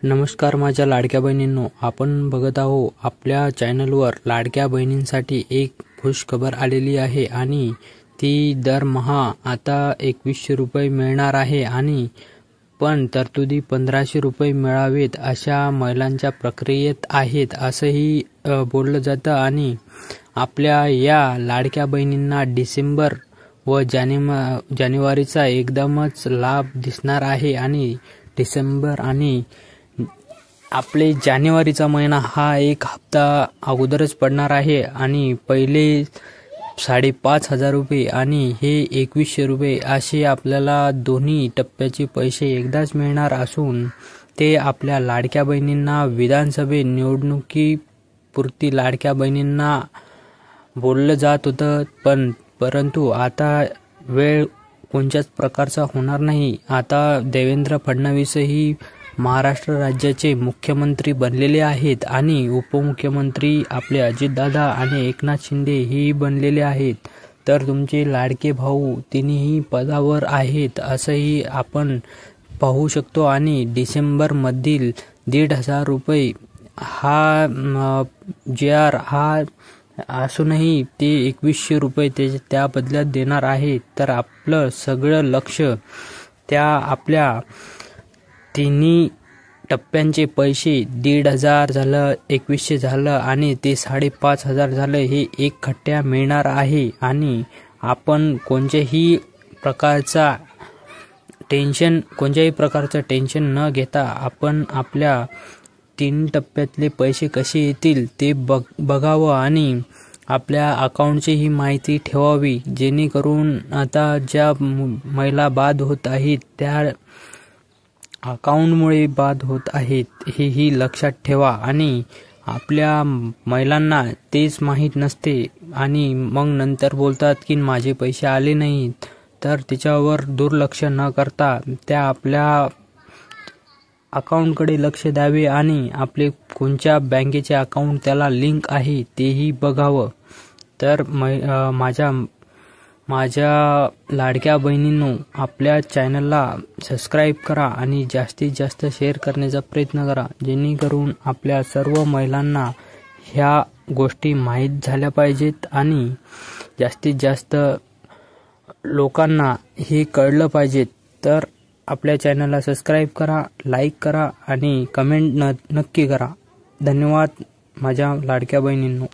नमस्कार माझ्या लाडक्या बहिणींनो, आपण बघत आहो आपल्या चॅनलवर लाडक्या बहिणींसाठी एक खुश खबर आलेली आहे आणि ती दरमहा आता 2100 रुपये मिळणार आहे आणि पण तरतुदी 1500 रुपये मिळावेत अशा महिलांच्या प्रक्रियेत आहेत असंही बोललं जातं। आणि आपल्या या लाडक्या बहिणींना डिसेंबर व जानेवारीचा एकदमच लाभ दिसणार आहे आणि डिसेंबर आणि आपले जानेवारीचा महिना हा एक हप्ता अगोदरच पडणार आहे आणि पहिले 5,500 रुपये आणि हे 2100 रुपये असे आपल्याला दोन्ही टप्प्याचे पैसे एकदाच मिळणार असून ते आपल्या लाडक्या बहिणींना विधानसभा निवडणुकीपुरती लाडक्या बहिणींना बोललं जात होतं, परंतु आता वेळ कोणत्याच प्रकारचा होणार नाही। आता देवेंद्र फडणवीसही महाराष्ट्र राज्याचे मुख्यमंत्री बनलेले आहेत आणि उपमुख्यमंत्री आपले अजितदादा आणि एकनाथ शिंदे ही बनलेले आहेत, तर तुमचे लाडके भाऊ तिन्ही पदावर आहेत असंही आपण पाहू शकतो। आणि डिसेंबर मधील 1,500 रुपये हा JR हा असूनही ते 2100 रुपये त्या बदल्यात देणार आहे। तर आपलं सगळं लक्ष त्या आपल्या तिन्ही टप्प्यांचे पैसे 1,500 झालं, 2100 झालं आणि ते 5,500 झालं हे एक खट्ट्या मिळणार आहे। आणि आपण कोणत्याही प्रकारचं टेन्शन न घेता आपण आपल्या 3 टप्प्यातले पैसे कसे येतील ते बघावं आणि आपल्या अकाउंटची ही माहिती ठेवावी, जेणेकरून आता ज्या महिला बाद होत आहेत त्या अकाउंटमुळे बाद होत आहेत हेही लक्षात ठेवा। आणि आपल्या महिलांना तेच माहीत नसते आणि मग नंतर बोलतात की माझे पैसे आले नाहीत, तर त्याच्यावर दुर्लक्ष न करता त्या आपल्या अकाउंटकडे लक्ष द्यावे आणि आपले कोणत्या बँकेचे अकाउंट त्याला लिंक आहे तेही बघावं। तर माझ्या लाडक्या बहिणींनो, आपल्या चॅनलला सबस्क्राईब करा आणि जास्तीत जास्त शेअर करण्याचा प्रयत्न करा, जेणेकरून आपल्या सर्व महिलांना ह्या गोष्टी माहीत झाल्या पाहिजेत आणि जास्तीत जास्त लोकांना हे कळलं पाहिजे। तर आपल्या चॅनलला सबस्क्राईब करा, लाईक करा आणि कमेंट नक्की करा। धन्यवाद माझ्या लाडक्या बहिणींनो।